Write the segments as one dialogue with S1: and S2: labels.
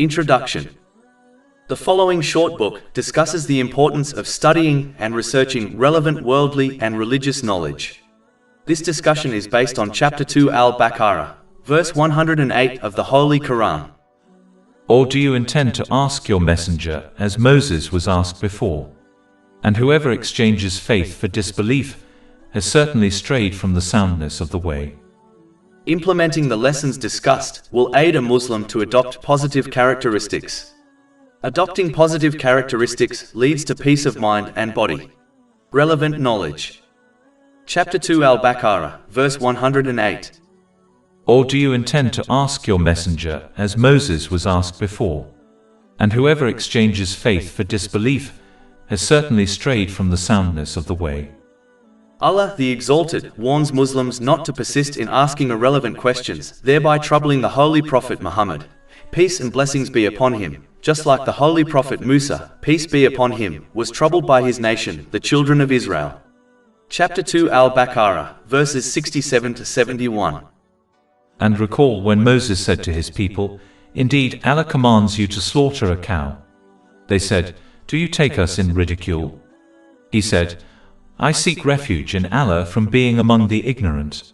S1: Introduction. The following short book discusses the importance of studying and researching relevant worldly and religious knowledge. This discussion is based on Chapter 2 Al-Baqarah, verse 108 of the Holy Quran.
S2: Or do you intend to ask your messenger, as Moses was asked before? And whoever exchanges faith for disbelief has certainly strayed from the soundness of the way.
S1: Implementing the lessons discussed will aid a Muslim to adopt positive characteristics. Adopting positive characteristics leads to peace of mind and body. Relevant knowledge. Chapter 2 Al-Baqarah, verse 108.
S2: Or do you intend to ask your messenger, as Moses was asked before? And whoever exchanges faith for disbelief has certainly strayed from the soundness of the way.
S1: Allah the Exalted warns Muslims not to persist in asking irrelevant questions, thereby troubling the Holy Prophet Muhammad, peace and blessings be upon him, just like the Holy Prophet Musa, peace be upon him, was troubled by his nation, the children of Israel. Chapter 2 Al-Baqarah, verses 67 to 71.
S2: And recall when Moses said to his people, "Indeed, Allah commands you to slaughter a cow." They said, "Do you take us in ridicule?" He said, "I seek refuge in Allah from being among the ignorant."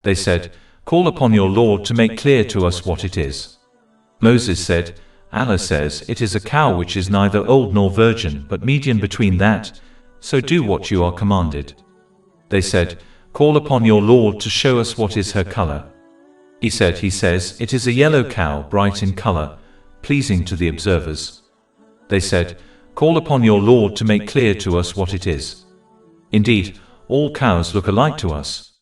S2: They said, "Call upon your Lord to make clear to us what it is." Moses said, "Allah says, it is a cow which is neither old nor virgin but median between that, so do what you are commanded." They said, "Call upon your Lord to show us what is her color." He says, "It is a yellow cow, bright in color, pleasing to the observers." They said, "Call upon your Lord to make clear to us what it is. Indeed, all cows look alike to us.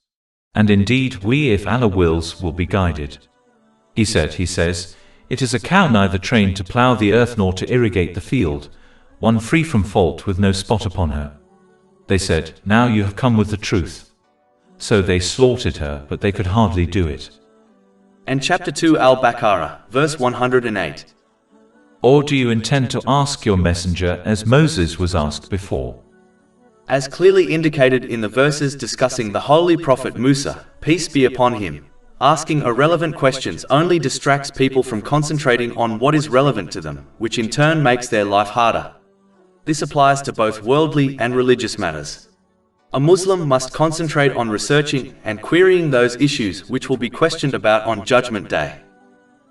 S2: And indeed, we, if Allah wills, will be guided." He says, "It is a cow neither trained to plow the earth nor to irrigate the field, one free from fault with no spot upon her." They said, "Now you have come with the truth." So they slaughtered her, but they could hardly do it.
S1: And Chapter 2 Al-Baqarah, verse 108.
S2: Or do you intend to ask your messenger, as Moses was asked before?
S1: As clearly indicated in the verses discussing the Holy Prophet Musa, peace be upon him, asking irrelevant questions only distracts people from concentrating on what is relevant to them, which in turn makes their life harder. This applies to both worldly and religious matters. A Muslim must concentrate on researching and querying those issues which will be questioned about on Judgment Day.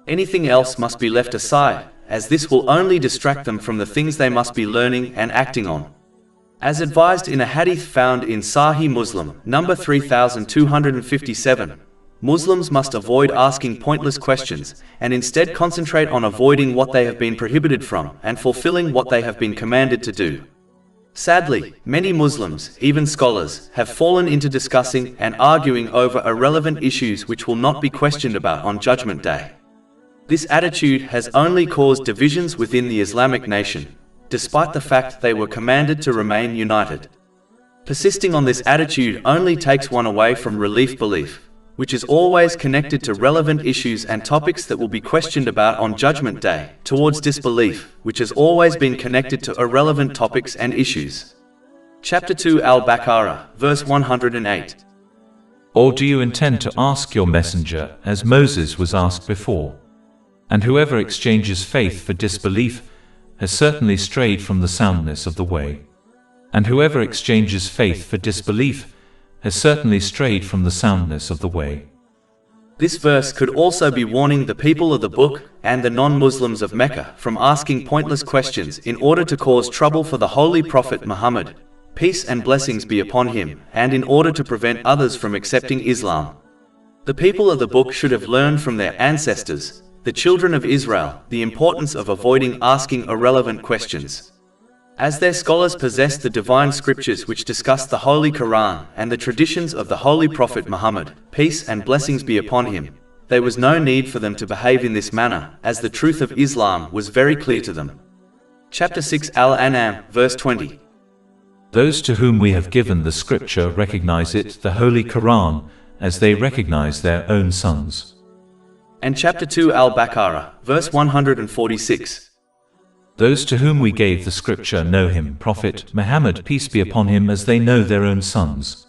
S1: Anything else must be left aside, as this will only distract them from the things they must be learning and acting on. As advised in a hadith found in Sahih Muslim, number 3257, Muslims must avoid asking pointless questions, and instead concentrate on avoiding what they have been prohibited from, and fulfilling what they have been commanded to do. Sadly, many Muslims, even scholars, have fallen into discussing and arguing over irrelevant issues which will not be questioned about on Judgment Day. This attitude has only caused divisions within the Islamic nation, despite the fact they were commanded to remain united. Persisting on this attitude only takes one away from relief belief, which is always connected to relevant issues and topics that will be questioned about on Judgment Day, towards disbelief, which has always been connected to irrelevant topics and issues. Chapter 2 Al-Baqarah, verse 108.
S2: Or do you intend to ask your messenger, as Moses was asked before? And whoever exchanges faith for disbelief has certainly strayed from the soundness of the way. And whoever exchanges faith for disbelief has certainly strayed from the soundness of the way.
S1: This verse could also be warning the people of the book and the non-Muslims of Mecca from asking pointless questions in order to cause trouble for the Holy Prophet Muhammad, peace and blessings be upon him, and in order to prevent others from accepting Islam. The people of the book should have learned from their ancestors, the children of Israel, the importance of avoiding asking irrelevant questions. As their scholars possessed the divine scriptures which discuss the Holy Quran and the traditions of the Holy Prophet Muhammad, peace and blessings be upon him, there was no need for them to behave in this manner, as the truth of Islam was very clear to them. Chapter 6 Al-An'am, verse 20.
S2: Those to whom we have given the scripture recognize it, the Holy Quran, as they recognize their own sons.
S1: And Chapter 2 Al-Baqarah, verse 146.
S2: Those to whom we gave the scripture know him, Prophet Muhammad, peace be upon him, as they know their own sons.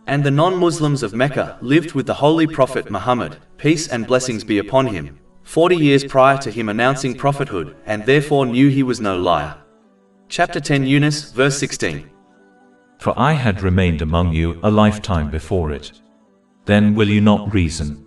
S1: And the non-Muslims of Mecca lived with the Holy Prophet Muhammad, peace and blessings be upon him, 40 years prior to him announcing prophethood, and therefore knew he was no liar. Chapter 10 Yunus, verse 16.
S2: For I had remained among you a lifetime before it. Then will you not reason?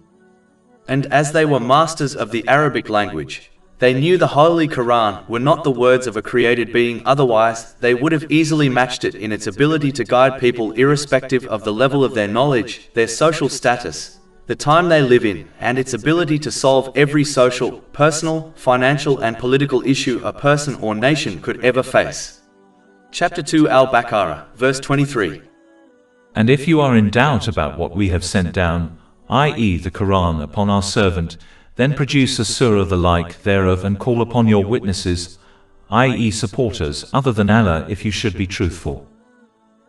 S1: And as they were masters of the Arabic language, they knew the Holy Quran were not the words of a created being, otherwise they would have easily matched it in its ability to guide people irrespective of the level of their knowledge, their social status, the time they live in, and its ability to solve every social, personal, financial and political issue a person or nation could ever face. Chapter 2 Al-Baqarah, verse 23.
S2: And if you are in doubt about what we have sent down, i.e. the Quran, upon our servant, then produce a surah the like thereof and call upon your witnesses, i.e. supporters, other than Allah, if you should be truthful.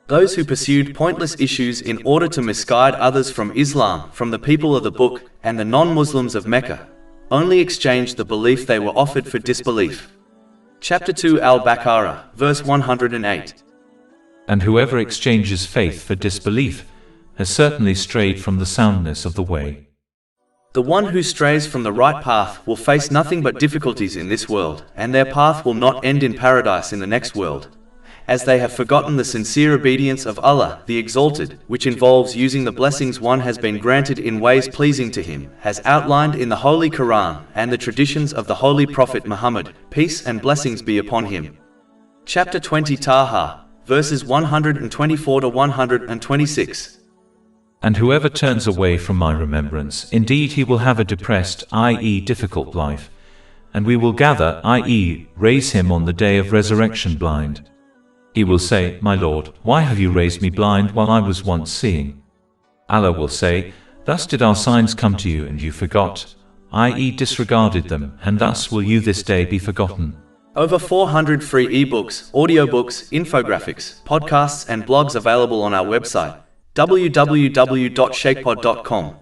S1: Those who pursued pointless issues in order to misguide others from Islam, from the people of the book, and the non-Muslims of Mecca, only exchanged the belief they were offered for disbelief. Chapter 2 Al-Baqarah, verse 108.
S2: And whoever exchanges faith for disbelief has certainly strayed from the soundness of the way.
S1: The one who strays from the right path will face nothing but difficulties in this world, and their path will not end in paradise in the next world, as they have forgotten the sincere obedience of Allah, the Exalted, which involves using the blessings one has been granted in ways pleasing to Him, as outlined in the Holy Quran and the traditions of the Holy Prophet Muhammad, peace and blessings be upon him. Chapter 20 Taha, verses 124 to 126.
S2: And whoever turns away from my remembrance, indeed he will have a depressed, i.e. difficult life, and we will gather, i.e. raise him on the day of resurrection blind. He will say, My Lord, why have you raised me blind while I was once seeing? Allah will say, Thus did our signs come to you and you forgot, i.e. disregarded them, and thus will you this day be forgotten.
S1: Over 400 free ebooks, audiobooks, infographics, podcasts and blogs available on our website, www.shaykhpod.com.